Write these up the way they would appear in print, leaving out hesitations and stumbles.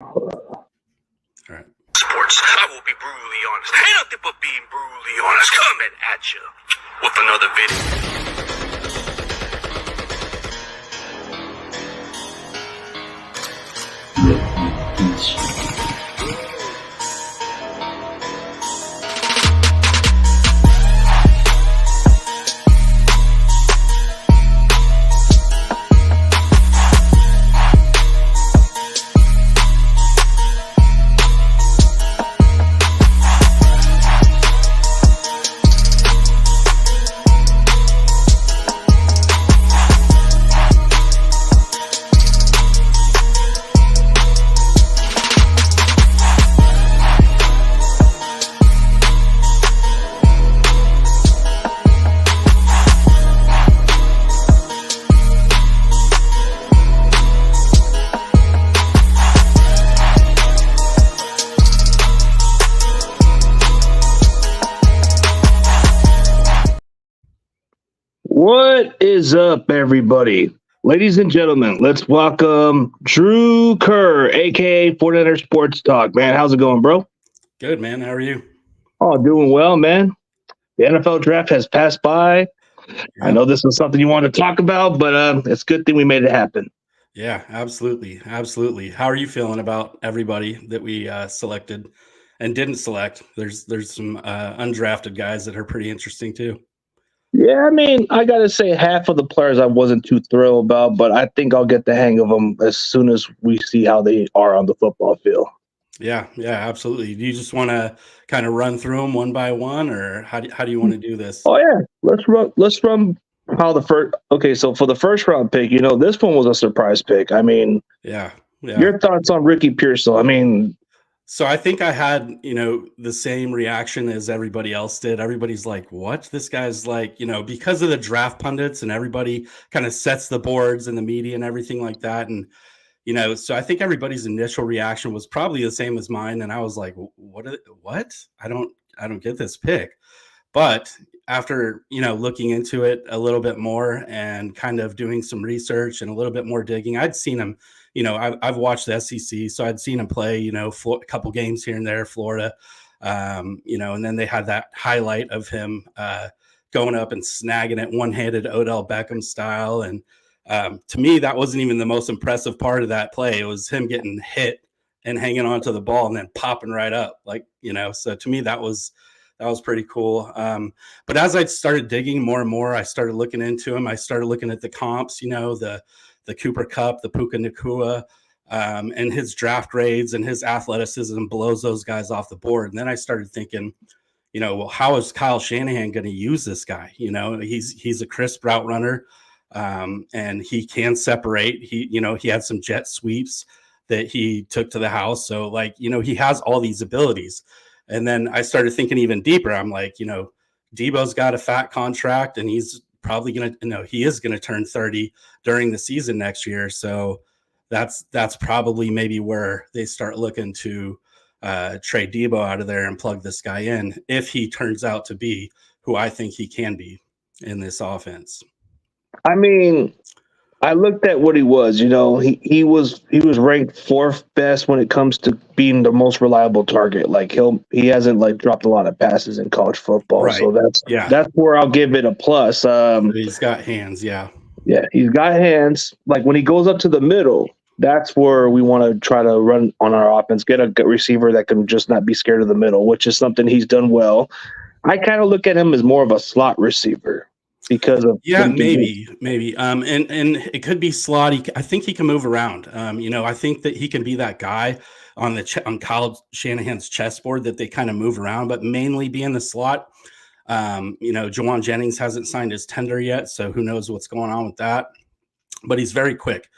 All right. Sports, I will be brutally honest. Ain't nothing but being brutally honest. Coming at you with another video. What is up, everybody? Ladies and gentlemen, let's welcome Drew Kerr, aka 49er Sports Talk. Man, how's it going, bro? Good, man. How are you? Oh, doing well, man. The NFL draft has passed by. Yeah. I know this was something you wanted to talk about, but it's a good thing we made it happen. Yeah, absolutely. Absolutely. How are you feeling about everybody that we selected and didn't select? There's some undrafted guys that are pretty interesting too. Yeah, I mean, I got to say half of the players I wasn't too thrilled about, but I think I'll get the hang of them as soon as we see how they are on the football field. Yeah, absolutely. Do you just want to kind of run through them one by one, or how do you want to do this? Oh, yeah. Let's run how the first – okay, so for the first round pick, this one was a surprise pick. I mean, yeah. Your thoughts on Ricky Pearsall? I mean – So I think I had, the same reaction as everybody else did. Everybody's like, what? This guy's like, because of the draft pundits and everybody kind of sets the boards and the media and everything like that. And, so I think everybody's initial reaction was probably the same as mine. And I was like, what? I don't get this pick. But after, looking into it a little bit more and kind of doing some research and a little bit more digging, I'd seen him. I've watched the SEC, so I'd seen him play, a couple games here and there, Florida, and then they had that highlight of him going up and snagging it one-handed Odell Beckham style. And to me, that wasn't even the most impressive part of that play. It was him getting hit and hanging onto the ball and then popping right up, so to me, that was pretty cool. But as I started digging more and more, I started looking into him. I started looking at the comps, the Cooper Kupp, the Puka Nacua, and his draft grades and his athleticism blows those guys off the board. And then I started thinking, well, how is Kyle Shanahan going to use this guy? He's a crisp route runner, and he can separate. He had some jet sweeps that he took to the house. So he has all these abilities. And then I started thinking even deeper. I'm like, Debo's got a fat contract and he's probably he is going to turn 30 during the season next year. So that's probably maybe where they start looking to trade Debo out of there and plug this guy in if he turns out to be who I think he can be in this offense. I mean, I looked at what he was, he was ranked fourth best when it comes to being the most reliable target. Like he hasn't dropped a lot of passes in college football. Right. So that's where I'll give it a plus. He's got hands. Yeah. Yeah. He's got hands. Like when he goes up to the middle, that's where we want to try to run on our offense, get a good receiver that can just not be scared of the middle, which is something he's done well. I kind of look at him as more of a slot receiver. Because of maybe and it could be slot. I think he can move around. I think that he can be that guy on Kyle Shanahan's chessboard that they kind of move around, but mainly be in the slot. Jawan Jennings hasn't signed his tender yet, so who knows what's going on with that. But he's very quick,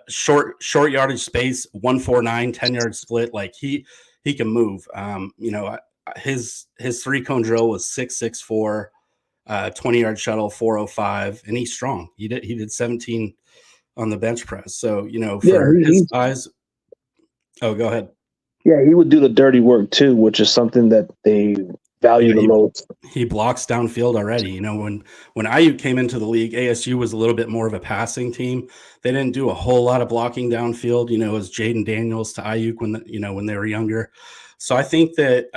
short yardage space, 149, 10-yard split. Like he can move. His 3-cone drill was 6.64. 20-yard shuttle, 405, and he's strong. He did 17 on the bench press. So, for his size. Oh, go ahead. Yeah, he would do the dirty work too, which is something that they value the most. He blocks downfield already. You know, when Ayuk came into the league, ASU was a little bit more of a passing team. They didn't do a whole lot of blocking downfield. You know, as Jaden Daniels to Ayuk when they were younger. So I think that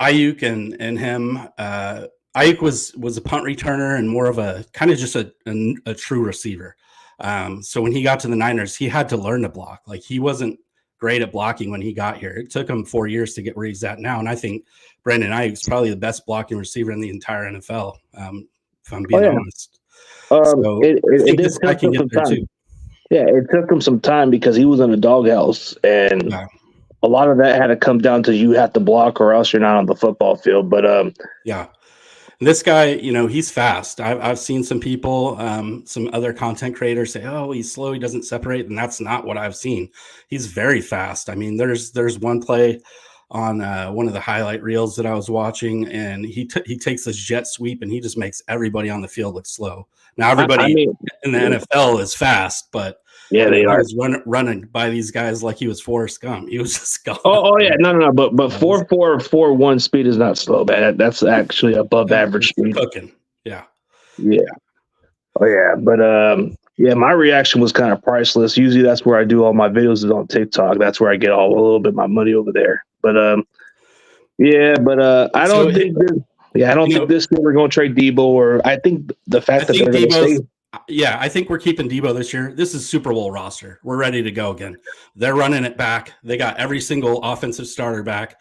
Ayuk and him. Ayuk was a punt returner and more of a kind of just a true receiver. So when he got to the Niners, he had to learn to block. Like, he wasn't great at blocking when he got here. It took him 4 years to get where he's at now. And I think Brandon Ayuk's probably the best blocking receiver in the entire NFL, if I'm being honest. So it did take him some time. Too. Yeah, it took him some time because he was in a doghouse, and a lot of that had to come down to you have to block or else you're not on the football field. But this guy, you know, he's fast. I've seen some people, some other content creators say, "Oh, he's slow. He doesn't separate," and that's not what I've seen. He's very fast. I mean, there's one play on one of the highlight reels that I was watching, and he takes this jet sweep and he just makes everybody on the field look slow. Now, everybody in the NFL is fast, but they are running by these guys like he was Forrest Gump. He was just going. Oh yeah, no. But 4.4 4.1 speed is not slow, man. That's actually above average speed. Cooking. Yeah. Oh yeah, but my reaction was kind of priceless. Usually, that's where I do all my videos is on TikTok. That's where I get a little bit of my money over there. But I don't think this year we're going to trade Debo, or I think the fact that they're going to stay. Yeah, I think we're keeping Debo this year. This is Super Bowl roster. We're ready to go again. They're running it back. They got every single offensive starter back,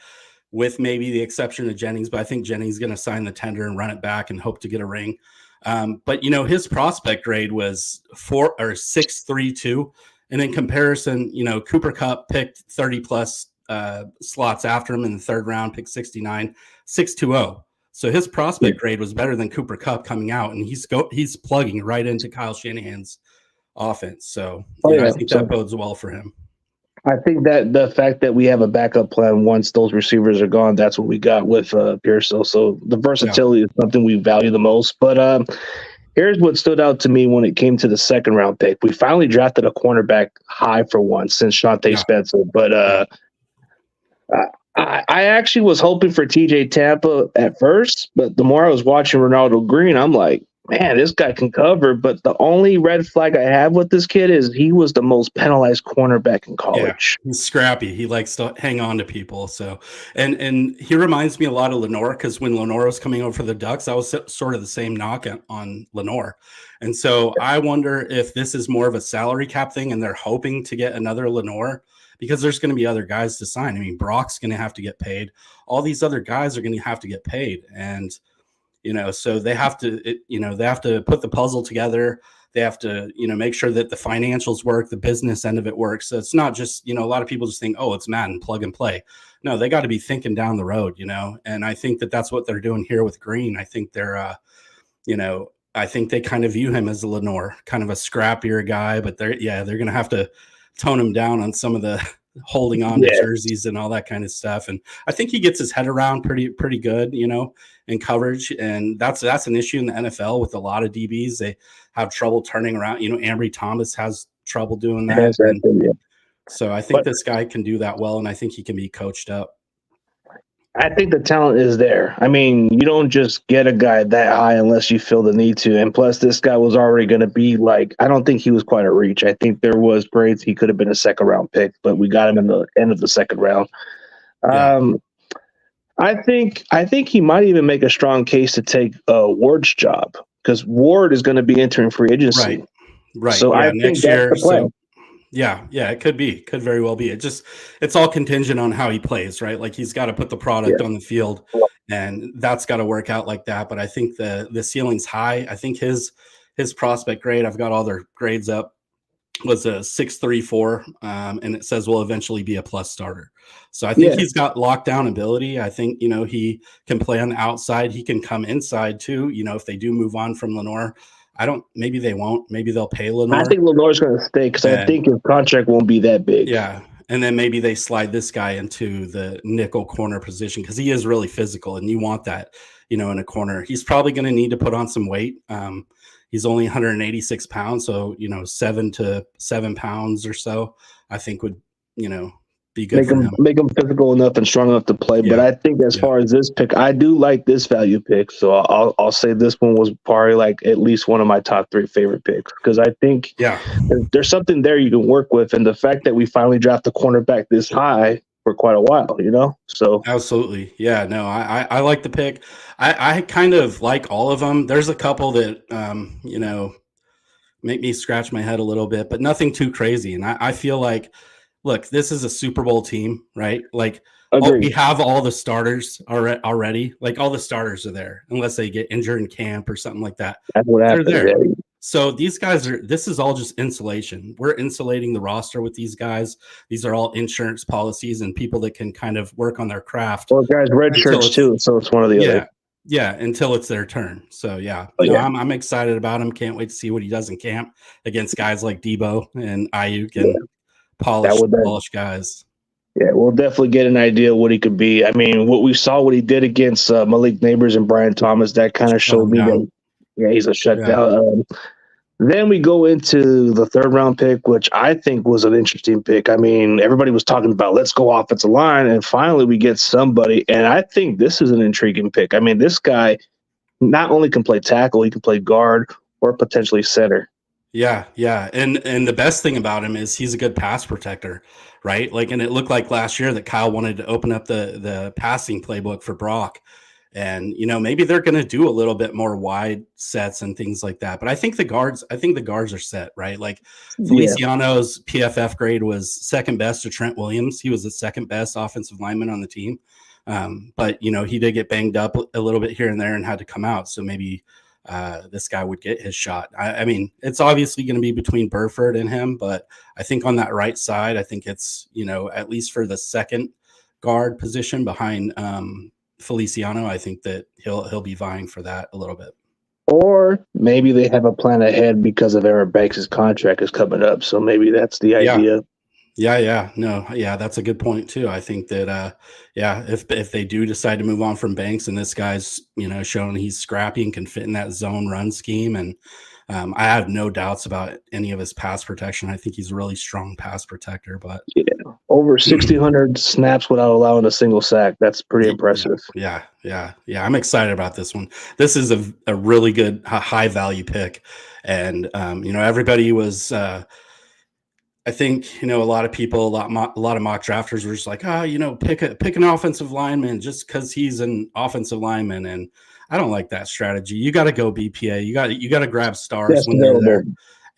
with maybe the exception of Jennings. But I think Jennings is going to sign the tender and run it back and hope to get a ring. But, you know, his prospect grade was 6.32. And in comparison, you know, Cooper Kupp picked 30-plus slots after him in the third round, picked 69, 6.20. So his prospect grade was better than Cooper Kupp coming out, and he's plugging right into Kyle Shanahan's offense. So I think that bodes well for him. I think that the fact that we have a backup plan once those receivers are gone, that's what we got with Pearso. So the versatility is something we value the most. But here's what stood out to me when it came to the second round pick. We finally drafted a cornerback high for once since Shante Spencer. But I actually was hoping for TJ Tampa at first, but the more I was watching Ronaldo Green, I'm like, man, this guy can cover. But the only red flag I have with this kid is he was the most penalized cornerback in college. Yeah, he's scrappy. He likes to hang on to people. So, and he reminds me a lot of Lenore, because when Lenore was coming over for the Ducks, that was sort of the same knock on Lenore. And so I wonder if this is more of a salary cap thing and they're hoping to get another Lenore, because there's going to be other guys to sign. I mean, Brock's going to have to get paid. All these other guys are going to have to get paid. And, you know, so they have to put the puzzle together. They have to, you know, make sure that the financials work, the business end of it works. So it's not just, you know, a lot of people just think, oh, it's Madden, plug and play. No, they got to be thinking down the road, you know, and I think that that's what they're doing here with Green. I think they're, I think they kind of view him as a Lenore, kind of a scrappier guy, but they're going to have to tone him down on some of the holding on to jerseys and all that kind of stuff. And I think he gets his head around pretty good, you know, in coverage. And that's an issue in the NFL with a lot of DBs. They have trouble turning around. You know, Ambry Thomas has trouble doing that. So I think this guy can do that well, and I think he can be coached up. I think the talent is there. I mean, you don't just get a guy that high unless you feel the need to. And plus, this guy was already going to be like, I don't think he was quite a reach. I think there was grades he could have been a second round pick, but we got him in the end of the second round. I think he might even make a strong case to take Ward's job, because Ward is going to be entering free agency. Right. So I think that's the plan. Yeah, it could very well be. It's all contingent on how he plays, right? Like, he's got to put the product on the field, and that's got to work out like that. But I think the ceiling's high. I think his prospect grade, I've got all their grades up, was a 6.34, and it says will eventually be a plus starter. So I think he's got lockdown ability. I think, you know, he can play on the outside. He can come inside too. You know, if they do move on from Lenore. Maybe they won't. Maybe they'll pay Lenore. I think Lenore's going to stay, because I think his contract won't be that big. Yeah. And then maybe they slide this guy into the nickel corner position, because he is really physical, and you want that, you know, in a corner. He's probably going to need to put on some weight. He's only 186 pounds. So, you know, 7 to 7 pounds or so, I think would, you know, be good for him. Make him physical enough and strong enough to play. Yeah. But I think as far as this pick, I do like this value pick. So I'll say this one was probably like at least one of my top 3 favorite picks, because I think there's something there you can work with, and the fact that we finally draft the cornerback this high for quite a while, you know. So absolutely, yeah. No, I like the pick. I kind of like all of them. There's a couple that you know, make me scratch my head a little bit, but nothing too crazy. And I feel like, look, this is a Super Bowl team, right? Like we have all the starters already. Like all the starters are there, unless they get injured in camp or something like that. They're there. Yeah. So these guys this is all just insulation. We're insulating the roster with these guys. These are all insurance policies and people that can kind of work on their craft. Well, guys, red shirts too. So it's one of the other. Yeah, until it's their turn. So yeah, I'm excited about him. Can't wait to see what he does in camp against guys like Debo and Ayuk and polished guys. Yeah, we'll definitely get an idea of what he could be. I mean, what we saw, what he did against Malik Neighbors and Brian Thomas, that kind of showed me that he's a shutdown. Then we go into the 3rd round pick, which I think was an interesting pick. I mean, everybody was talking about let's go offensive line, and finally we get somebody. And I think this is an intriguing pick. I mean, this guy not only can play tackle, he can play guard or potentially center. Yeah. And the best thing about him is he's a good pass protector, right? Like, and it looked like last year that Kyle wanted to open up the passing playbook for Brock. And, you know, maybe they're going to do a little bit more wide sets and things like that. But I think the guards are set, right? Like Feliciano's PFF grade was 2nd best to Trent Williams. He was the 2nd best offensive lineman on the team. But, you know, he did get banged up a little bit here and there and had to come out. So maybe this guy would get his shot. I mean, it's obviously going to be between Burford and him. But I think on that right side, I think it's, you know, at least for the 2nd guard position behind Feliciano, I think that he'll be vying for that a little bit. Or maybe they have a plan ahead because of Aaron Banks' contract is coming up. So maybe that's the idea. Yeah. No, yeah, that's a good point too. I think that if they do decide to move on from Banks and this guy's, you know, showing he's scrappy and can fit in that zone run scheme, and I have no doubts about any of his pass protection. I think he's a really strong pass protector, but over 1,600 snaps without allowing a single sack. That's pretty impressive. Yeah. I'm excited about this one. This is a really good high value pick. And, you know, everybody was, I think, you know, a lot of people, a lot of mock drafters were just like, you know, pick an offensive lineman just because he's an offensive lineman. And I don't like that strategy. You got to go BPA. You got to grab stars when they're there.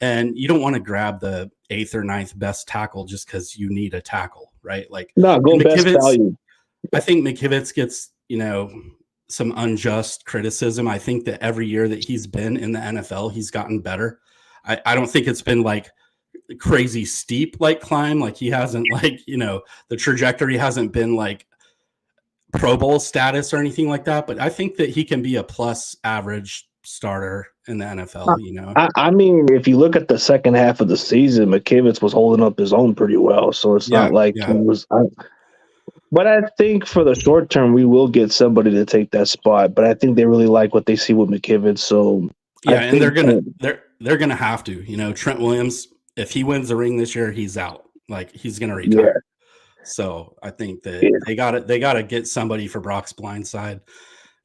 And you don't want to grab the 8th or 9th best tackle just because you need a tackle, right? Like, no, go best value. I think McKivitz gets, you know, some unjust criticism. I think that every year that he's been in the NFL, he's gotten better. I don't think it's been like crazy steep like climb. Like he hasn't, like, you know, the trajectory hasn't been like Pro Bowl status or anything like that. But I think that he can be a plus average starter in the NFL, you know. I mean, if you look at the second half of the season, McKivitz was holding up his own pretty well. So it's not like he was. But I think for the short term, we will get somebody to take that spot. But I think they really like what they see with McKivitz. So and they're gonna have to. You know, Trent Williams, if he wins the ring this year, he's out. Like he's gonna retire. So I think that they got to get somebody for Brock's blind side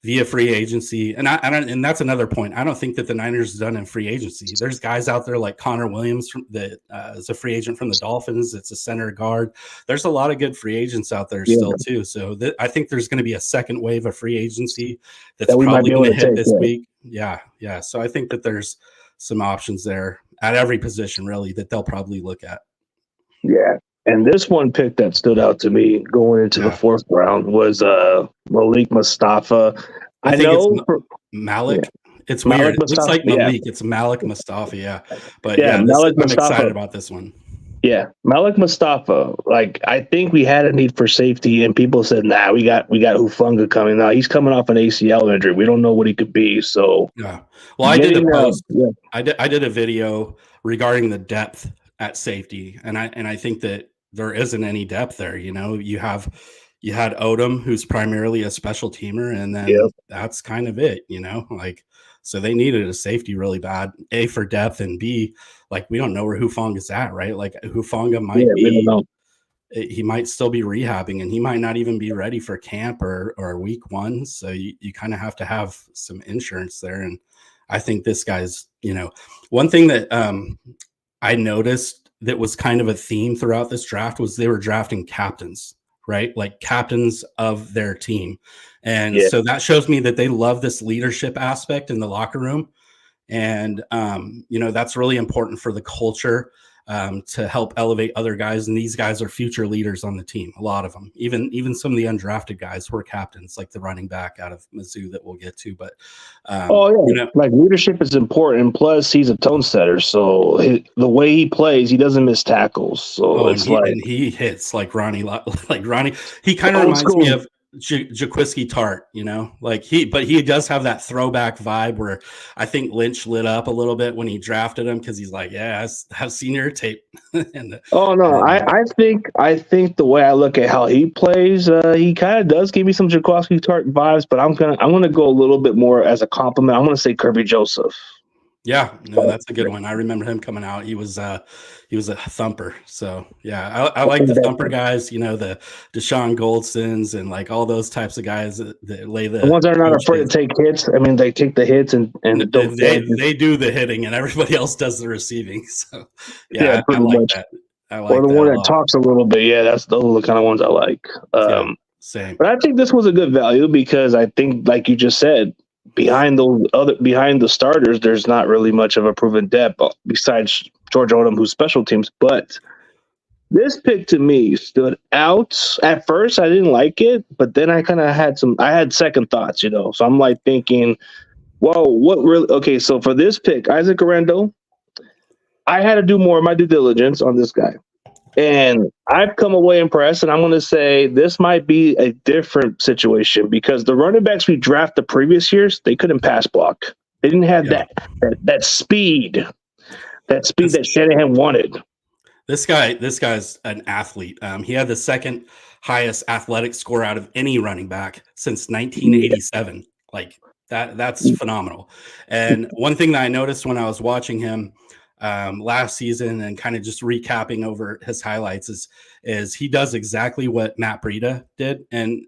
via free agency. And and that's another point. I don't think that the Niners done in free agency. There's guys out there like Connor Williams that is a free agent from the Dolphins. It's a center guard. There's a lot of good free agents out there still too. So I think there's going to be a second wave of free agency that's probably going to hit this week. Yeah. So I think that there's some options there at every position really that they'll probably look at. Yeah. And this one pick that stood out to me going into the 4th round was Malik Mustafa. I think know it's Malik. Yeah. It's weird. Malik Mustafa, it looks like Malik. It's Malik Mustafa. Yeah. But I'm excited about this one. Yeah. Malik Mustafa. Like, I think we had a need for safety, and people said, nah, we got Hufanga coming. Now he's coming off an ACL injury. We don't know what he could be. So yeah. Well, I did a post. I did a video regarding the depth at safety. And I think that there isn't any depth there. You know, you had Odom, who's primarily a special teamer, and then that's kind of it, you know, like, so they needed a safety really bad, A, for depth, and B, like, we don't know where Hufanga is at, right? Like Hufanga might be, he might still be rehabbing, and he might not even be ready for camp or week 1. So you kind of have to have some insurance there. And I think this guy's, one thing that I noticed that was kind of a theme throughout this draft was they were drafting captains, right? Like captains of their team. And so that shows me that they love this leadership aspect in the locker room. And, that's really important for the culture to help elevate other guys. And these guys are future leaders on the team. A lot of them, even some of the undrafted guys were captains, like the running back out of Mizzou that we'll get to. But, like leadership is important. Plus he's a tone setter. So the way he plays, he doesn't miss tackles. So and he hits like Ronnie, he kind of reminds me of Jaquiski Tart, but he does have that throwback vibe where I think Lynch lit up a little bit when he drafted him, because he's like, yeah, I've seen your tape. I think the way I look at how he plays, he kind of does give me some Jaquiski Tart vibes, but I'm gonna go a little bit more as a compliment. I'm gonna say Kirby Joseph. Yeah, no, that's a good one. I remember him coming out. He was a thumper. So yeah, I like the thumper guys. The Deshaun Goldstons and like all those types of guys that lay the ones that are not afraid to take hits. I mean, they take the hits and they do the hitting, and everybody else does the receiving. So yeah, I like that. Or the one that talks a little bit. Yeah, those are the kind of ones I like. Same. But I think this was a good value because I think, like you just said, behind the starters, there's not really much of a proven depth besides George Odom, who's special teams. But this pick to me stood out. At first, I didn't like it, but then I kind of had second thoughts, So I'm like thinking, whoa, what really? Okay, so for this pick, Isaac Arendo, I had to do more of my due diligence on this guy. And I've come away impressed, and I'm going to say this might be a different situation because the running backs we drafted the previous years, they couldn't pass block. They didn't have that speed, that Shanahan wanted. This guy's an athlete. He had the second highest athletic score out of any running back since 1987. Like that's phenomenal. And one thing that I noticed when I was watching him last season and kind of just recapping over his highlights is he does exactly what Matt Breida did, and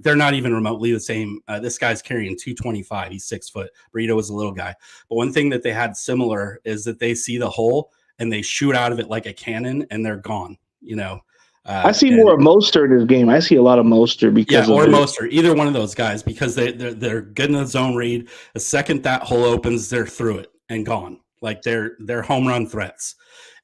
they're not even remotely the same. This guy's carrying 225. He's 6 foot. Breida was a little guy. But one thing that they had similar is that they see the hole and they shoot out of it like a cannon and they're gone, I see more of Mostert in this game. I see a lot of Mostert Mostert, either one of those guys, because they're good in the zone read. The second that hole opens, they're through it and gone. Like they're home run threats.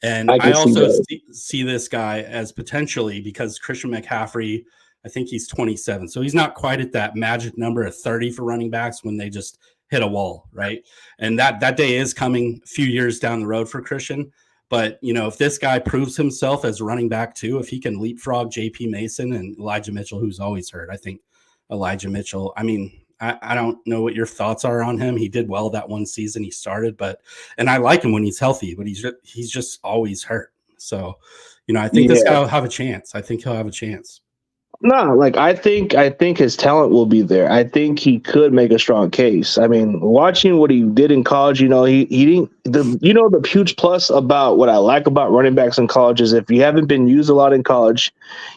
And I also see this guy as potentially, because Christian McCaffrey, I think he's 27. So he's not quite at that magic number of 30 for running backs when they just hit a wall, right? And that day is coming a few years down the road for Christian. But, if this guy proves himself as running back too, if he can leapfrog JP Mason and Elijah Mitchell, who's always hurt, I think Elijah Mitchell, I don't know what your thoughts are on him. He did well that one season he started, and I like him when he's healthy, but he's just always hurt. So, I think this guy will have a chance. I think he'll have a chance. No, like I think his talent will be there. I think he could make a strong case. I mean, watching what he did in college, he didn't. The huge plus about what I like about running backs in college is if you haven't been used a lot in college,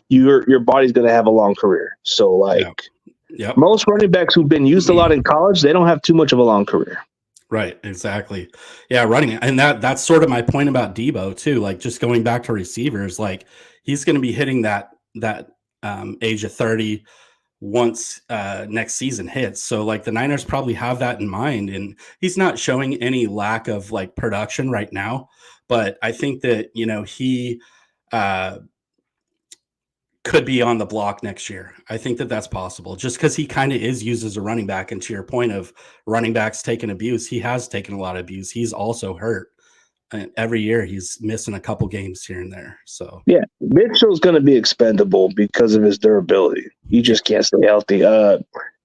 your body's going to have a long career. So like. Yep. Most running backs who've been used a lot in college, they don't have too much of a long career. Right, exactly. Yeah, running, and that's sort of my point about Debo too. Like just going back to receivers, like he's going to be hitting that age of 30 once next season hits. So like the Niners probably have that in mind, and he's not showing any lack of like production right now. But I think that he could be on the block next year. I think that that's possible just because he kind of is used as a running back. And to your point of running backs taking abuse, he has taken a lot of abuse. He's also hurt. And every year he's missing a couple games here and there. So yeah, Mitchell's going to be expendable because of his durability. He just can't stay healthy.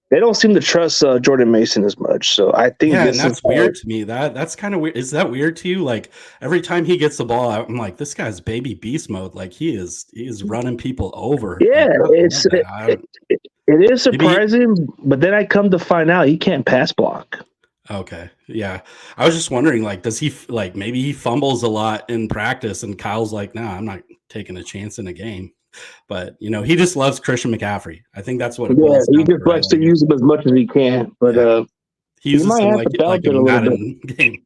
They don't seem to trust Jordan Mason as much. So I think that's weird to me. That's kind of weird. Is that weird to you? Like every time he gets the ball out, I'm like, this guy's baby beast mode. Like he is running people over. Yeah, it is surprising, but then I come to find out he can't pass block. Okay. Yeah. I was just wondering, like, does he maybe he fumbles a lot in practice and Kyle's like, nah, I'm not taking a chance in a game. But he just loves Christian McCaffrey. I think that's what it Yeah, boils he down to, just right? likes to use him as much as he can, but Yeah. He he uses might him have to balance like it a a little bit. Madden game.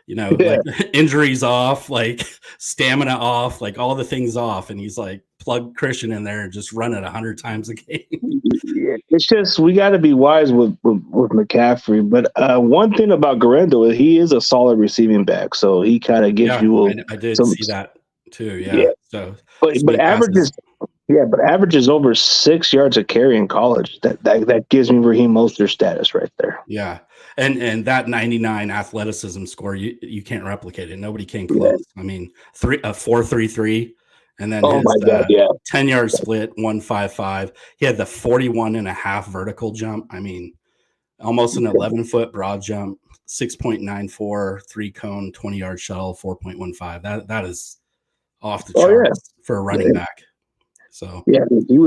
Yeah. Like injuries off, like stamina off, like all the things off, and he's like plug Christian in there and just run it 100 times a game. Yeah, it's just we got to be wise with McCaffrey. But one thing about Garendo is he is a solid receiving back, so he kind of gives Yeah, you I did some. see that too. Yeah, Yeah, so but sweet averages. passes. Yeah, but averages over 6 yards a carry in college. That gives me Raheem Mostert status right there. Yeah, and that 99 athleticism score, you can't replicate it. Nobody came Yeah. close. I mean, 4.33, and then Oh his my God, yeah. 10-yard split 1.55. He had the 41.5 vertical jump. I mean, almost an 11-foot broad jump, 6.94 3-cone 20-yard shuttle, 4.15. That is off the charts for a running back. So yeah, he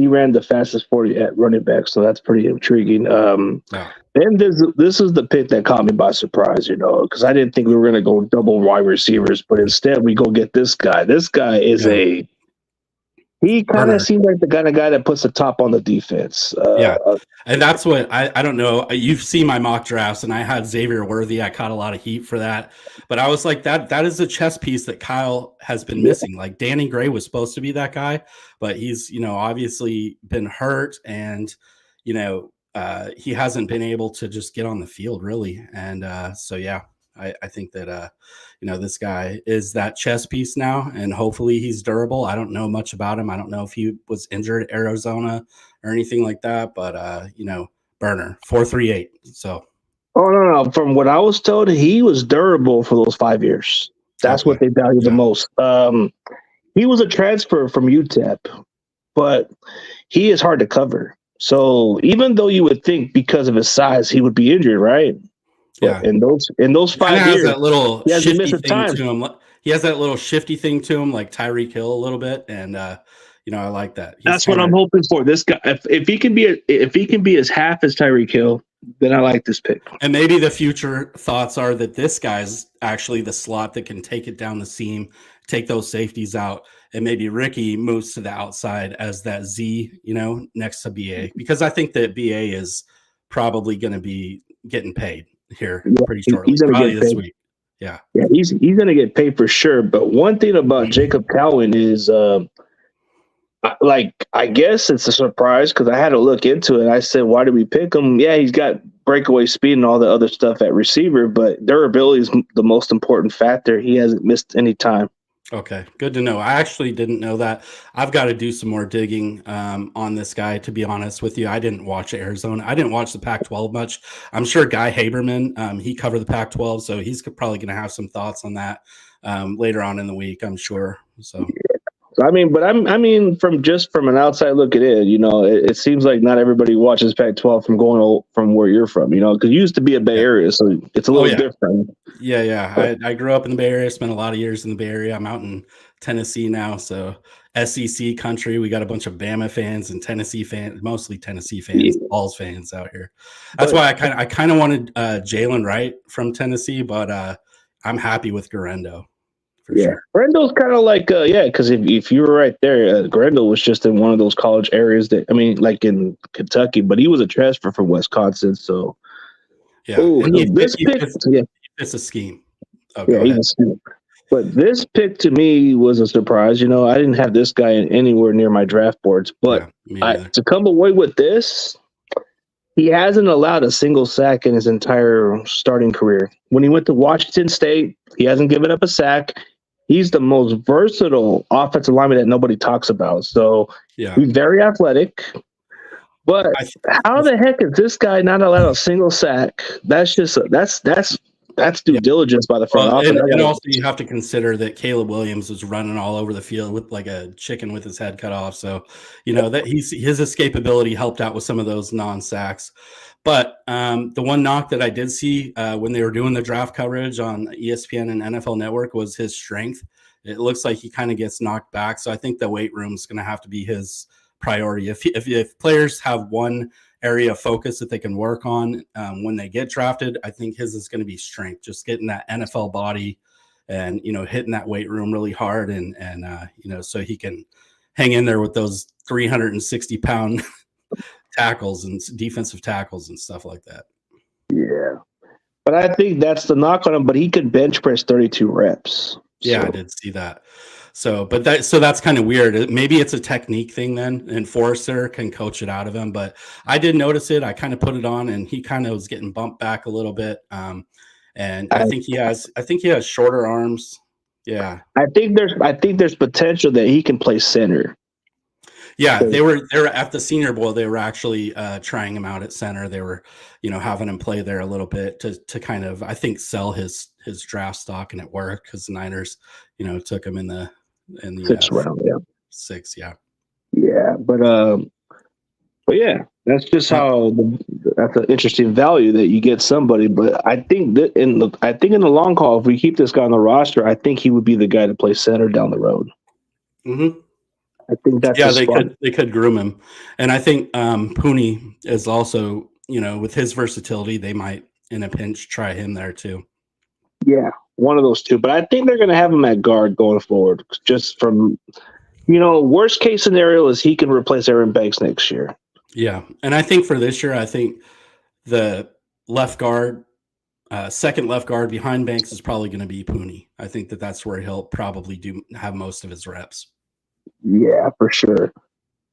ran the fastest 40 at running back, so that's pretty intriguing. yeah. And this is the pick that caught me by surprise, because I didn't think we were going to go double wide receivers, but instead we go get this guy. This guy is he kind of seems like the kind of guy that puts the top on the defense. And that's what I don't know. You've seen my mock drafts, and I had Xavier Worthy. I caught a lot of heat for that, but I was like, that is a chess piece that Kyle has been missing. Like Danny Gray was supposed to be that guy, but he's obviously been hurt, and he hasn't been able to just get on the field really. And so yeah, I think that this guy is that chess piece now, and hopefully he's durable. I don't know much about him. I don't know if he was injured at Arizona or anything like that, but burner 4.38. So no. From what I was told, he was durable for those 5 years. That's what they value the most. He was a transfer from UTEP, but he is hard to cover. So even though you would think because of his size he would be injured, right? Yeah. But in those 5 years, that little shifty thing time to him. He has that little shifty thing to him, like Tyreek Hill a little bit, and I like that. That's what I'm hoping for. This guy, if he can be as half as Tyreek Hill, then I like this pick. And maybe the future thoughts are that this guy's actually the slot that can take it down the seam, take those safeties out, and maybe Ricky moves to the outside as that Z, next to BA, because I think that BA is probably going to be getting paid here pretty shortly. He's going to get this paid. week. Yeah, he's going to get paid for sure. But one thing about Jacob Cowan is, I guess it's a surprise because I had to look into it. I said, why did we pick him? Yeah, he's got breakaway speed and all the other stuff at receiver, but durability is the most important factor. He hasn't missed any time. Okay, good to know. I actually didn't know that. I've got to do some more digging on this guy, to be honest with you. I didn't watch Arizona. I didn't watch the Pac-12 much. I'm sure Guy Haberman, he covered the Pac-12, so he's probably going to have some thoughts on that later on in the week, I'm sure. So. I mean, from an outside look at it, it seems like not everybody watches Pac-12 from where you're from, because you used to be a Bay Area, so it's a little different. Yeah. I grew up in the Bay Area, spent a lot of years in the Bay Area. I'm out in Tennessee now, so SEC country. We got a bunch of Bama fans and Tennessee fans, mostly Tennessee fans, Vols fans out here. That's why I kind of wanted Jalen Wright from Tennessee, but I'm happy with Garendo. Sure. Grendel's kind of like, because if you were right there, Grendel was just in one of those college areas like in Kentucky, but he was a transfer from Wisconsin. So, it's a scheme. Okay, he's a scheme. But this pick to me was a surprise. I didn't have this guy anywhere near my draft boards, but to come away with this, he hasn't allowed a single sack in his entire starting career. When he went to Washington State, he hasn't given up a sack. He's the most versatile offensive lineman that nobody talks about. So he's very athletic. But how the heck is this guy not allowed a single sack? That's just that's due diligence by the front office. And also you have to consider that Caleb Williams was running all over the field with like a chicken with his head cut off. So that his escapability helped out with some of those non-sacks. But the one knock that I did see when they were doing the draft coverage on ESPN and NFL Network was his strength. It looks like he kind of gets knocked back. So I think the weight room is going to have to be his priority. If players have one area of focus that they can work on when they get drafted, I think his is going to be strength, just getting that NFL body and, hitting that weight room really hard and so he can hang in there with those 360-pound tackles and defensive tackles and stuff like that. Yeah. But I think that's the knock on him, but he could bench press 32 reps. Yeah, So. I did see that. So that's kind of weird. Maybe it's a technique thing then, and Forrester can coach it out of him. But I did notice it. I kind of put it on, and he kind of was getting bumped back a little bit. And I think he has shorter arms. Yeah, I think there's potential that he can play center. Yeah, they were at the Senior Bowl. They were actually trying him out at center. They were, having him play there a little bit to kind of, I think, sell his draft stock, and it worked because the Niners, took him in the sixth round. Yeah, six. Yeah, yeah, but yeah, that's just how that's an interesting value that you get somebody. But I think that in the long haul, if we keep this guy on the roster, I think he would be the guy to play center down the road. Mm-hmm. I think that's they could groom him, and I think Pooney is also with his versatility, they might in a pinch try him there too. Yeah, one of those two, but I think they're going to have him at guard going forward. Just from worst case scenario is he can replace Aaron Banks next year. Yeah, and I think for this year, I think the left guard, second left guard behind Banks is probably going to be Pooney. I think that's where he'll probably have most of his reps. Yeah, for sure.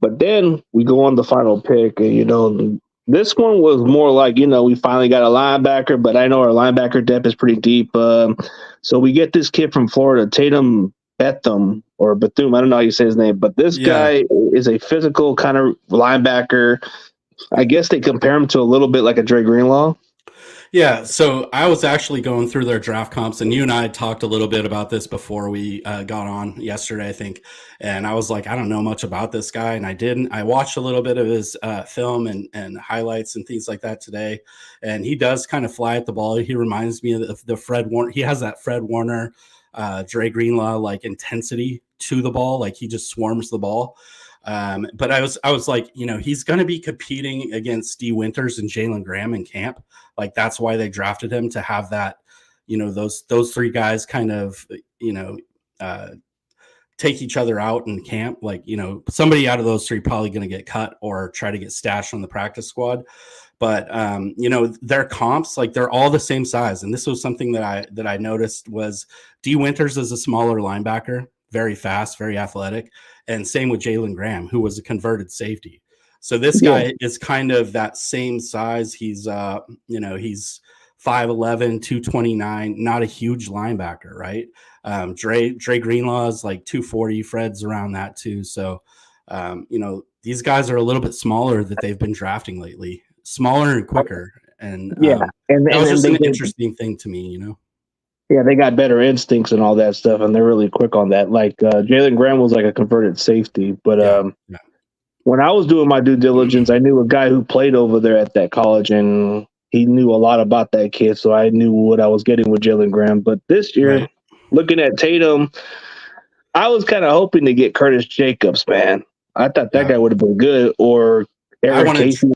But then we go on the final pick, and this one was more like, we finally got a linebacker, but I know our linebacker depth is pretty deep. So we get this kid from Florida, Tatum Bethum, or Bethum, I don't know how you say his name, but this guy is a physical kind of linebacker. I guess they compare him to a little bit like a Dre Greenlaw. Yeah, so I was actually going through their draft comps, and you and I talked a little bit about this before we got on yesterday, I think. And I was like, I don't know much about this guy, and I didn't. I watched a little bit of his film and highlights and things like that today, and he does kind of fly at the ball. He reminds me of the Fred Warner. He has that Fred Warner, Dre Greenlaw like intensity to the ball, like he just swarms the ball. But I was like, he's going to be competing against Dee Winters and Jalen Graham in camp. Like that's why they drafted him, to have that, those three guys kind of, take each other out in camp. Like, somebody out of those three probably going to get cut or try to get stashed on the practice squad. But, their comps, like they're all the same size. And this was something that I noticed was Dee Winters is a smaller linebacker, very fast, very athletic. And same with Jalen Graham, who was a converted safety. So this guy is kind of that same size. He's, he's 5'11", 229, not a huge linebacker, right? Dre Greenlaw is like 240. Fred's around that too. So, these guys are a little bit smaller that they've been drafting lately, smaller and quicker. And that was just an interesting thing to me, Yeah, they got better instincts and all that stuff, and they're really quick on that. Like Jalen Graham was like a converted safety, but when I was doing my due diligence, I knew a guy who played over there at that college, and he knew a lot about that kid, so I knew what I was getting with Jalen Graham. But this year, looking at Tatum, I was kind of hoping to get Curtis Jacobs, man. I thought that guy would have been good, or Eric Casey.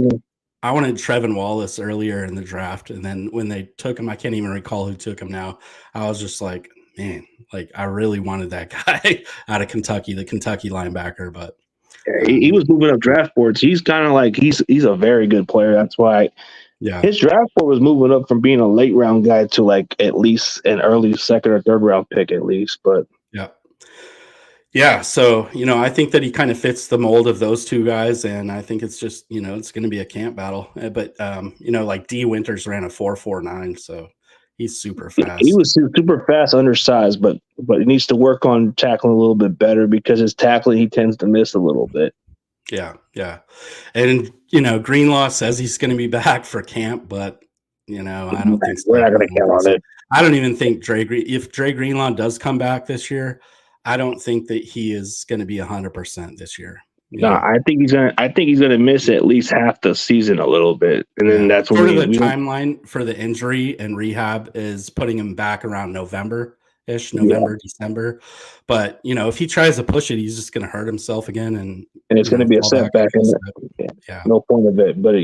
I wanted Trevin Wallace earlier in the draft, and then when they took him, I can't even recall who took him now. I was just like, man, like I really wanted that guy out of Kentucky, the Kentucky linebacker. But he was moving up draft boards. He's kind of like he's a very good player. That's why his draft board was moving up from being a late round guy to like at least an early second or third round pick at least. But yeah. So, I think that he kind of fits the mold of those two guys. And I think it's just, it's going to be a camp battle. But, like Dee Winters ran a 4.49. So he's super fast. He was super fast, undersized, but he needs to work on tackling a little bit better because his tackling, he tends to miss a little bit. Yeah. Yeah. And, Greenlaw says he's going to be back for camp, but, I don't think so. We're not going to count on it. I don't even think if Dre Greenlaw does come back this year, I don't think that he is going to be 100% this year. No, I think he's gonna miss at least half the season a little bit, and then that's when the timeline for the injury and rehab is putting him back around November-ish, December. But if he tries to push it, he's just going to hurt himself again, and it's going to be a setback. No point of it. But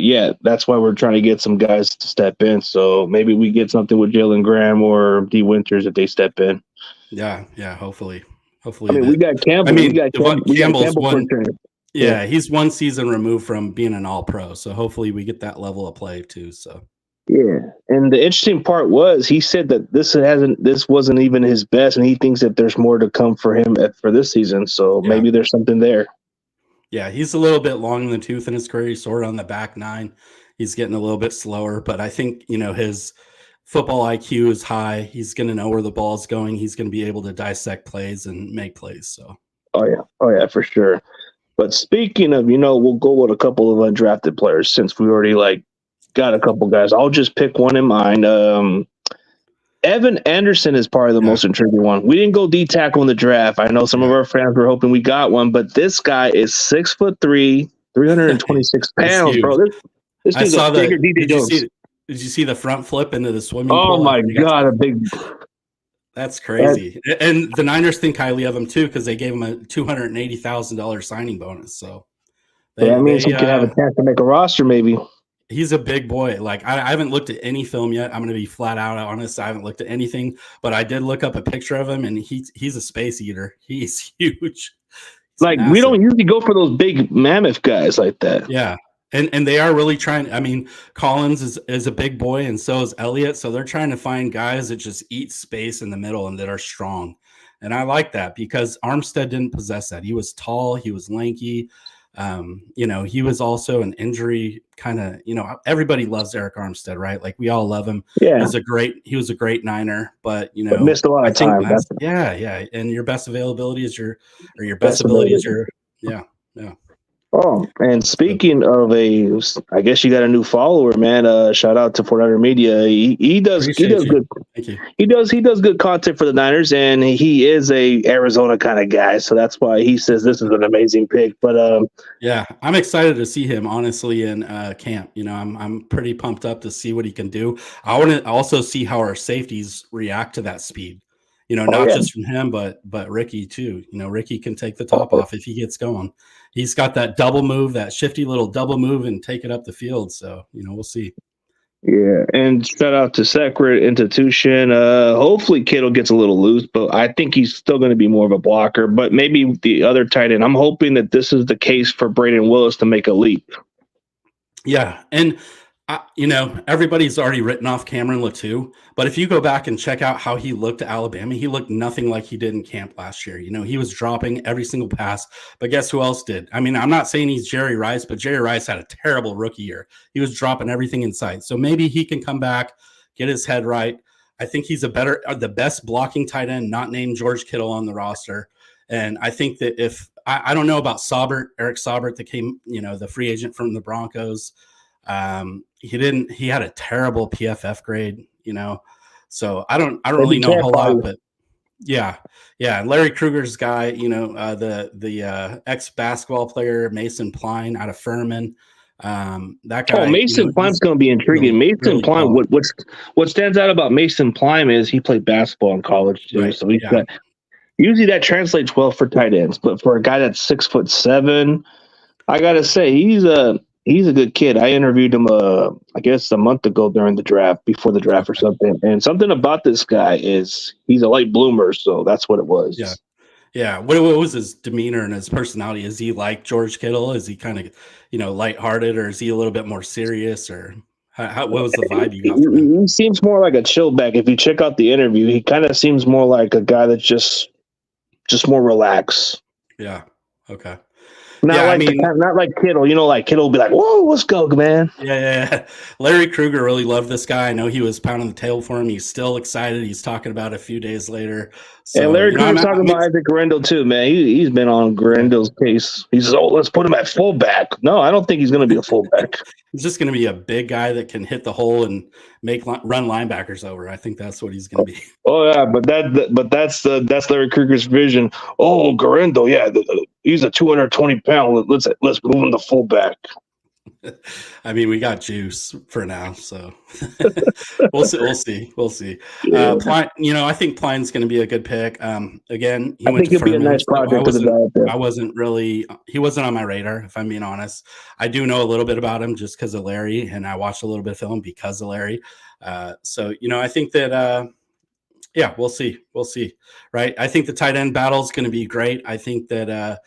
that's why we're trying to get some guys to step in. So maybe we get something with Jalen Graham or Dee Winters if they step in. Yeah, hopefully. Hopefully, I mean, we got Campbell. I mean, we got Campbell's Campbell for one. training. Yeah, he's one season removed from being an All Pro, so hopefully we get that level of play too. So Yeah, and the interesting part was he said that this wasn't even his best, and he thinks that there's more to come for him for this season. So yeah. maybe there's something there. Yeah, he's a little bit long in the tooth in his career. He's sort of on the back nine. He's getting a little bit slower, but I think his football IQ is high. He's going to know where the ball's going. He's going to be able to dissect plays and make plays. So, oh yeah, for sure. But speaking of, we'll go with a couple of undrafted players since we already got a couple guys. I'll just pick one in mind. Evan Anderson is probably the most intriguing one. We didn't go D tackle in the draft. I know some of our fans were hoping we got one, but this guy is 6'3", 326 pounds, bro. This dude's a bigger DJ Jones. Did you see the front flip into the swimming pool? Oh my God, a big. That's crazy. And the Niners think highly of him too because they gave him a $280,000 signing bonus. So that means he could have a chance to make a roster, maybe. He's a big boy. Like I haven't looked at any film yet. I'm going to be flat out honest. I haven't looked at anything, but I did look up a picture of him, and he's a space eater. He's huge. He's massive. We don't usually go for those big mammoth guys like that. Yeah, and they are really trying. I mean, Collins is a big boy, and so is Elliott. So they're trying to find guys that just eat space in the middle and that are strong. And I like that because Armstead didn't possess that. He was tall. He was lanky. He was also an injury kind of, everybody loves Eric Armstead, right? Like we all love him. Yeah. He was a great Niner, but missed a lot of time. Yeah. And your best availability is your best ability is your, yeah. Oh, and speaking of I guess you got a new follower, man. Shout out to 49er Media. He does good. Thank you. He does good content for the Niners, and he is a Arizona kind of guy, so that's why he says this is an amazing pick. But yeah, I'm excited to see him honestly in camp. I'm pretty pumped up to see what he can do. I want to also see how our safeties react to that speed. Just from him, but Ricky too. Ricky can take the top off if he gets going. He's got that double move, that shifty little double move, and take it up the field. So we'll see. Yeah, and shout out to Secret and to Tushin. Hopefully Kittle gets a little loose, but I think he's still going to be more of a blocker. But maybe the other tight end. I'm hoping that this is the case for Braden Willis to make a leap. Yeah, and everybody's already written off Cameron Latou, but if you go back and check out how he looked at Alabama, he looked nothing like he did in camp last year. He was dropping every single pass, but guess who else did? I mean, I'm not saying he's Jerry Rice, but Jerry Rice had a terrible rookie year. He was dropping everything in sight. So maybe he can come back, get his head right. I think he's the best blocking tight end, not named George Kittle on the roster. And I think that I don't know about Eric Saubert that came, the free agent from the Broncos. He had a terrible PFF grade, so I don't really know a whole lot, but yeah. Larry Kruger's guy, the ex-basketball player, Mason Pline out of Furman. That guy. Oh, Mason Pline's going to be intriguing. Mason Pline, what stands out about Mason Pline is he played basketball in college too. Right. So usually that translates well for tight ends, but for a guy that's 6'7", I got to say, he's a good kid. I interviewed him, I guess a month ago before the draft or something. And something about this guy is he's a late bloomer, so that's what it was. Yeah. Yeah. What was his demeanor and his personality? Is he like George Kittle? Is he kind of, lighthearted, or is he a little bit more serious, or what was the vibe you got from him? He seems more like a chill back. If you check out the interview, he kind of seems more like a guy that's just more relaxed. Yeah. Okay. Not like Kittle. Like Kittle will be like, "Whoa, let's go, man." Yeah. Larry Kruger really loved this guy. I know he was pounding the table for him. He's still excited. He's talking about it a few days later. So, and Larry Kruger's talking about Isaac Grendel too, man. He's been on Grendel's case. He says, "Oh, let's put him at fullback." No, I don't think he's going to be a fullback. He's just going to be a big guy that can hit the hole and run linebackers over. I think that's what he's going to be. Oh yeah, but that's Larry Kruger's vision. Oh, Grendel, yeah, he's a 220-pound. Let's move him to fullback. I mean, we got juice for now, so we'll see. Yeah. I think Pline's going to be a good pick. Again, I think he'll be a nice project to develop. He wasn't on my radar, if I'm being honest. I do know a little bit about him just because of Larry, and I watched a little bit of film because of Larry. So I think that Yeah, we'll see. We'll see. Right. I think the tight end battle is going to be great. I think that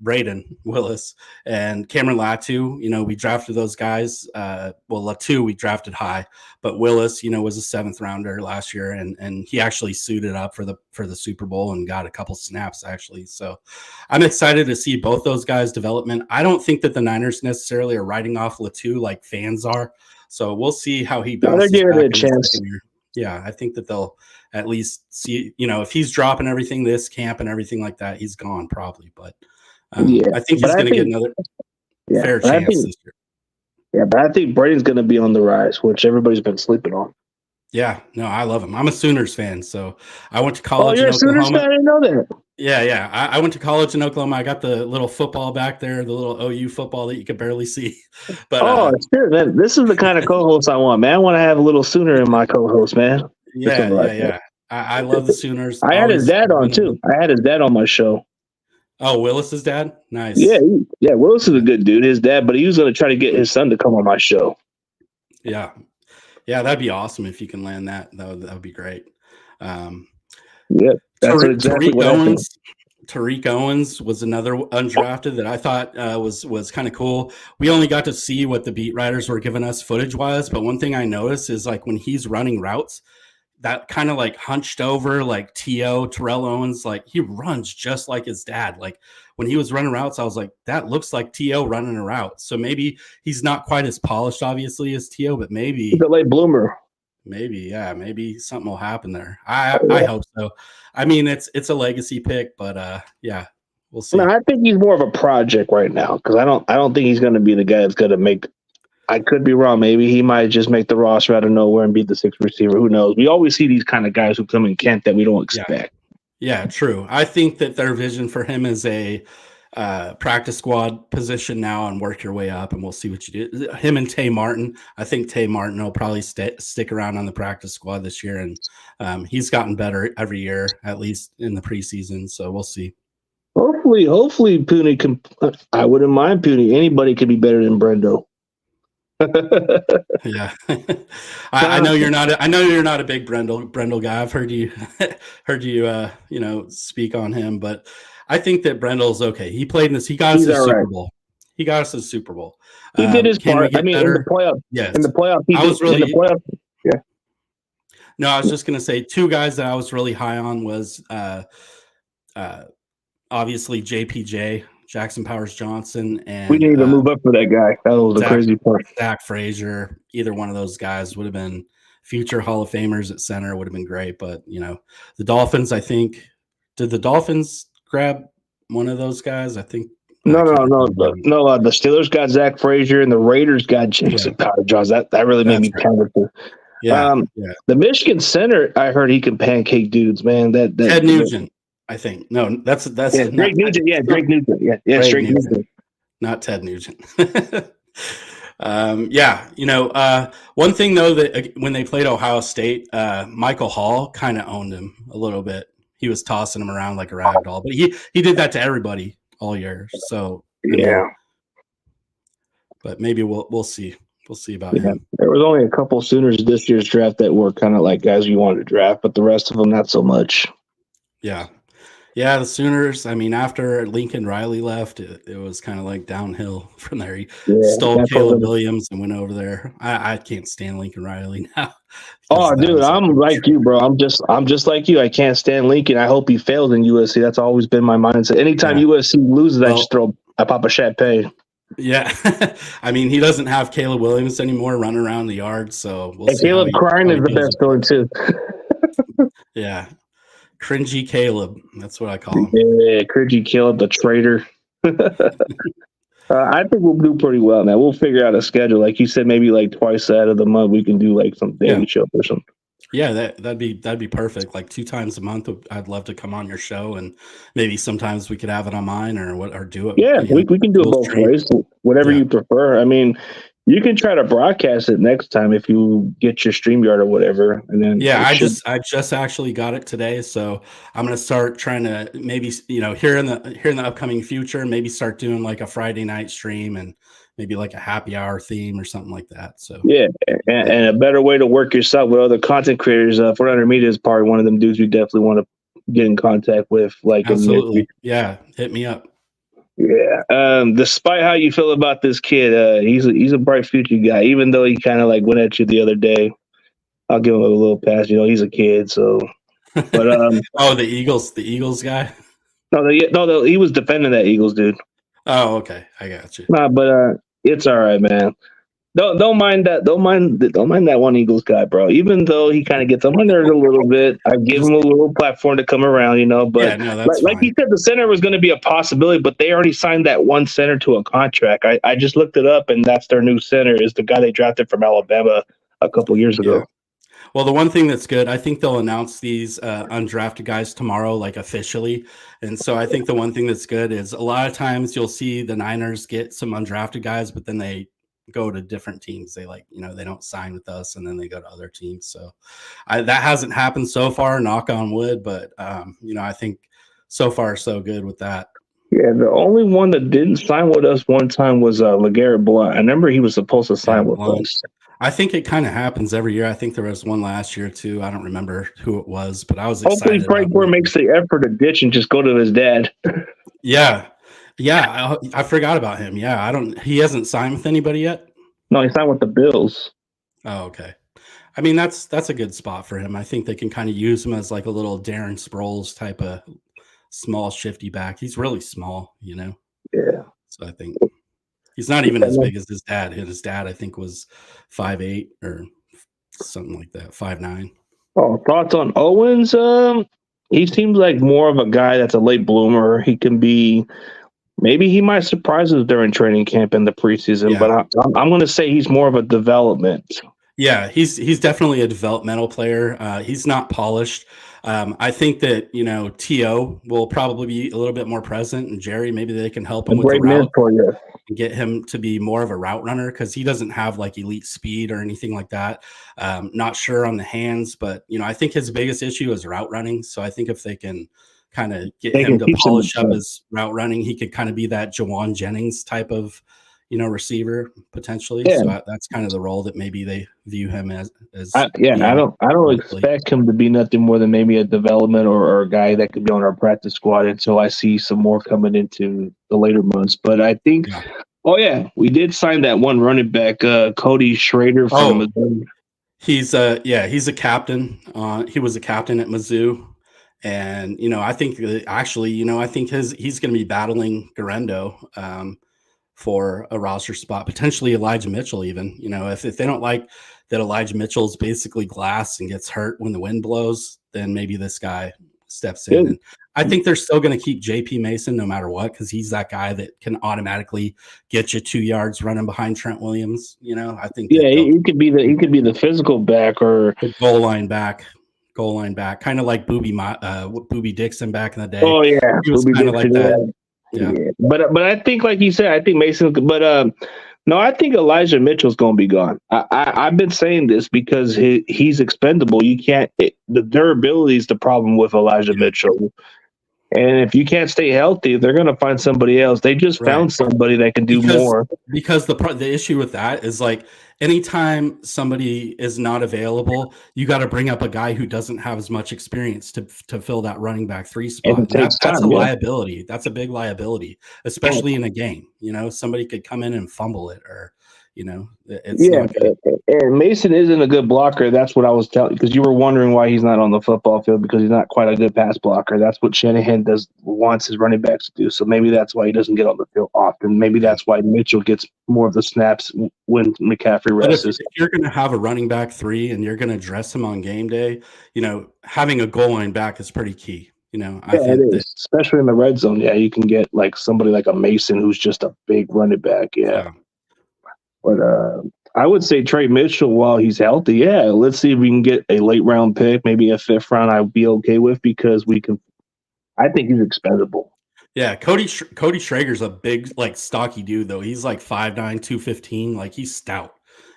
Braden Willis and Cameron Latu, we drafted those guys. Latu we drafted high, but Willis, was a 7th rounder last year, and he actually suited up for the Super Bowl and got a couple snaps actually. So I'm excited to see both those guys' development. I don't think that the Niners necessarily are writing off Latu like fans are. So we'll see how he bounces They're giving back it a chance. Yeah, I think that they'll at least see, if he's dropping everything this camp and everything like that, he's gone probably. But I think he's going to get another fair chance this year. Yeah, but I think Brady's going to be on the rise, which everybody's been sleeping on. Yeah, no, I love him. I'm a Sooners fan, so I went to college in Oklahoma. Sooners fan? I didn't know that. Yeah. I went to college in Oklahoma. I got the little football back there, the little OU football that you could barely see. But it's good, man. This is the kind of co-host I want, man. I want to have a little Sooner in my co-host, man. Yeah. I love the Sooners. I had his dad on too. I had his dad on my show. Oh, Willis's dad? Nice. Yeah. Willis is a good dude. His dad, but he was going to try to get his son to come on my show. Yeah, that'd be awesome if you can land that. That would be great. That's exactly what I think. Tariq Owens was another undrafted that I thought was kind of cool. We only got to see what the beat writers were giving us footage wise, but one thing I noticed is like when he's running routes, that kind of like hunched over like Terrell Owens, like he runs just like his dad. Like when he was running routes, I was like, that looks like T.O. running a route. So maybe he's not quite as polished, obviously, as T.O., but maybe he's a late bloomer. Maybe something will happen there. I hope so. I mean, it's a legacy pick, but we'll see. No, I think he's more of a project right now because I don't think he's going to be the guy that's going to make. I could be wrong. Maybe he might just make the roster out of nowhere and be the 6th receiver. Who knows? We always see these kind of guys who come in camp that we don't expect. Yeah, true. I think that their vision for him is a practice squad position now and work your way up, and we'll see what you do. Him and Tay Martin. I think Tay Martin will probably stick around on the practice squad this year, and he's gotten better every year, at least in the preseason. So we'll see. Hopefully, Pooney can. I wouldn't mind Pooney. Anybody could be better than Brendo. Yeah, I know you're not. I know you're not a big Brendel guy. I've heard you speak on him, but I think that Brendel's okay. He played in this. He got us a Super Bowl. He got us a Super Bowl. He did his part. I mean, in the playoff. Yes. In the playoff. Yeah. No, I was just gonna say 2 guys that I was really high on was obviously JPJ. Jackson Powers Johnson, and we didn't even move up for that guy. That was the crazy part. Zach Frazier, either one of those guys would have been future Hall of Famers at center. Would have been great, but the Dolphins. I think did the Dolphins grab one of those guys? I think no. The Steelers got Zach Frazier, and the Raiders got Jackson Powers Johnson. That really made me counter. Yeah, The Michigan center, I heard he can pancake dudes. Man, that Ted Nugent. I think that's Drake Nugent. Yeah, Drake Nugent. Yeah, Drake Nugent. Not Ted Nugent. One thing though that when they played Ohio State, Michael Hall kind of owned him a little bit. He was tossing him around like a rag doll, but he did that to everybody all year. So but maybe we'll see. We'll see about him. There was only a couple Sooners this year's draft that were kind of like guys you wanted to draft, but the rest of them not so much. Yeah, the Sooners, I mean, after Lincoln Riley left, it was kind of like downhill from there. He stole Caleb Williams and went over there. I can't stand Lincoln Riley now. Oh, dude, I'm like you, bro. I'm just like you. I can't stand Lincoln. I hope he fails in USC. That's always been my mindset. Anytime USC loses, I pop a champagne. Yeah. I mean, he doesn't have Caleb Williams anymore running around the yard, so we'll see. Caleb crying is the best story, too. Yeah. Cringy Caleb. That's what I call him. Yeah, cringy Caleb, the traitor. I think we'll do pretty well, man. We'll figure out a schedule. Like you said, maybe like twice out of the month we can do like some daily show or something. Yeah, that'd be perfect. Like 2 times a month, I'd love to come on your show, and maybe sometimes we could have it on mine or do it. Yeah, we can do it both ways, whatever you prefer. I mean, you can try to broadcast it next time if you get your StreamYard or whatever, and then I just actually got it today, so I'm gonna start trying to maybe here in the upcoming future maybe start doing like a Friday night stream and maybe like a happy hour theme or something like that. So Yeah, and a better way to work yourself with other content creators. 400 Media is probably one of them dudes you definitely want to get in contact with. Like in the near absolutely, future. yeah, hit me up. Yeah. Despite how you feel about this kid, he's a bright future guy. Even though he kind of like went at you the other day, I'll give him a little pass. You know, he's a kid, so. But Oh, the Eagles guy. no, he was defending that Eagles dude. Oh, okay, I got you. Nah, but it's all right, man. Don't mind that. Don't mind that one Eagles guy, bro. Even though he kind of gets on my nerves a little bit, I give him a little platform to come around, you know. But yeah, no, that's like fine. you said, the center was going to be a possibility, but they already signed that one center to a contract. I just looked it up, and that's their new center. Is the guy they drafted from Alabama a couple years ago. Yeah. Well, the one thing that's good, I think they'll announce these undrafted guys tomorrow, like officially. And so I think the one thing that's good is a lot of times you'll see the Niners get some undrafted guys, but then they go to different teams. They they don't sign with us and then they go to other teams. So that hasn't happened so far, knock on wood. But, I think so far so good with that. Yeah, the only one that didn't sign with us one time was LeGarrette Blount. I remember he was supposed to sign with us. I think it kind of happens every year. I think there was one last year too. I don't remember who it was, but I was excited. Hopefully, Frank Gore makes the effort to ditch and just go to his dad. Yeah, I forgot about him. Yeah, he hasn't signed with anybody yet. No, he signed with the Bills. Oh, okay. I mean, that's a good spot for him. I think they can kind of use him as like a little Darren Sproles type of small, shifty back. He's really small, you know. Yeah. So I think he's not even as big as his dad. His dad, I think, was 5'8" or something like that, 5'9". Oh, thoughts on Owens? He seems like more of a guy that's a late bloomer. He can be. Maybe he might surprise us during training camp in the preseason, but I'm going to say he's more of a development. Yeah, he's definitely a developmental player. He's not polished. I think that T.O. will probably be a little bit more present, and Jerry, maybe they can help him with the route and get him to be more of a route runner because he doesn't have like elite speed or anything like that. Not sure on the hands, but I think his biggest issue is route running. So I think if they can kind of get him to polish up his route running, he could kind of be that Jawan Jennings type of receiver potentially. Yeah. So that's kind of the role that maybe they view him as. I don't expect him to be nothing more than maybe a development or a guy that could be on our practice squad until I see some more coming into the later months. But I think, we did sign that one running back, Cody Schrader from Mizzou. He's a captain. He was a captain at Mizzou. And, I think actually, I think he's going to be battling Garendo for a roster spot, potentially Elijah Mitchell even. If they don't like that Elijah Mitchell's basically glass and gets hurt when the wind blows, then maybe this guy steps in. And I think they're still going to keep JP Mason no matter what, because he's that guy that can automatically get you 2 yards running behind Trent Williams. I think he could be the physical back or the goal line back, kind of like Boobie Dixon back in the day. Oh yeah, he was kind of like that. Yeah. But I think, like you said, I think Mason. But no, I think Elijah Mitchell's going to be gone. I've been saying this because he's expendable. You can't. The durability is the problem with Elijah Mitchell. And if you can't stay healthy, they're going to find somebody else. They just found somebody that can do more. Because the issue with that is like anytime somebody is not available, you got to bring up a guy who doesn't have as much experience to fill that running back 3 spot. That's a liability. That's a big liability, especially in a game. Somebody could come in and fumble it or. It's not good. And Mason isn't a good blocker. That's what I was telling you, because you were wondering why he's not on the football field, because he's not quite a good pass blocker. That's what Shanahan wants his running backs to do. So maybe that's why he doesn't get on the field often. Maybe that's why Mitchell gets more of the snaps when McCaffrey rests. If you're going to have a running back 3 and you're going to dress him on game day, having a goal line back is pretty key. I think it is, especially in the red zone. Yeah, you can get like somebody like a Mason who's just a big running back. Yeah. But I would say Trey Mitchell while he's healthy. Yeah, let's see if we can get a late round pick, maybe a 5th round. I'd be okay with, because we can. I think he's expendable. Yeah, Cody Schrager's a big, like, stocky dude though. He's like 5'9", 215. Like, he's stout.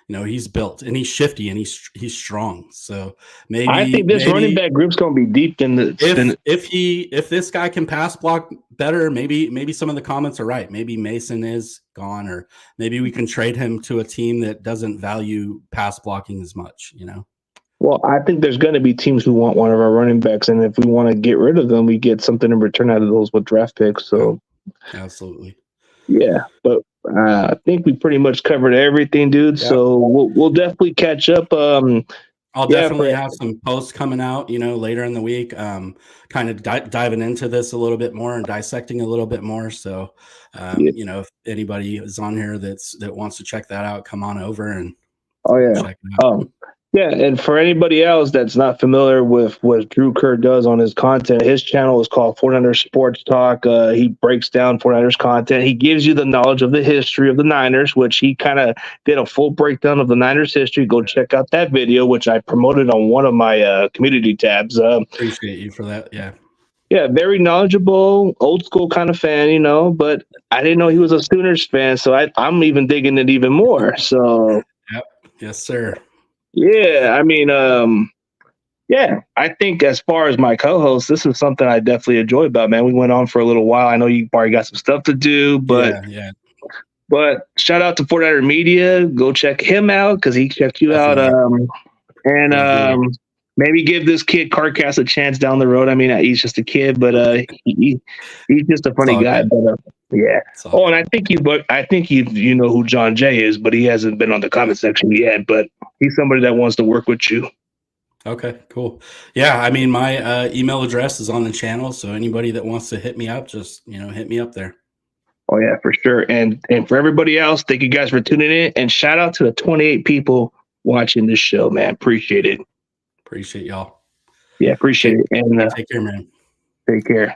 he's built and he's shifty and he's strong. So maybe I think this running back group's going to be deep in the. If this guy can pass block better, maybe some of the comments are right. Maybe Mason is gone, or maybe we can trade him to a team that doesn't value pass blocking as much. Well, I think there's going to be teams who want one of our running backs, and if we want to get rid of them, we get something in return out of those with draft picks. So, absolutely, yeah. But I think we pretty much covered everything, dude. Yep. So we'll definitely catch up. I'll definitely have some posts coming out, later in the week, kind of diving into this a little bit more and dissecting a little bit more. So, if anybody is on here that wants to check that out, come on over and check it out. Yeah, and for anybody else that's not familiar with what Drew Kerr does on his content, his channel is called 49ers Sports Talk. He breaks down 49ers content. He gives you the knowledge of the history of the Niners, which he kind of did a full breakdown of the Niners history. Go check out that video, which I promoted on one of my community tabs. Appreciate you for that, yeah. Yeah, very knowledgeable, old school kind of fan, but I didn't know he was a Sooners fan, so I'm even digging it even more. So, yep, yes, sir. Yeah, I mean, I think as far as my co-host, this is something I definitely enjoy about, man. We went on for a little while. I know you probably got some stuff to do, but yeah. But shout out to 49er Media. Go check him out because he checked you out. Maybe give this kid Carcast a chance down the road. I mean, he's just a kid, but he's just a funny guy. But, yeah. And I think you know who John Jay is, but he hasn't been on the comment section yet. But he's somebody that wants to work with you. Okay, cool. Yeah, I mean, my email address is on the channel, so anybody that wants to hit me up, just hit me up there. Oh yeah, for sure. And for everybody else, thank you guys for tuning in, and shout out to the 28 people watching this show, man. Appreciate it. Appreciate y'all. Yeah, appreciate it. And take care, man. Take care.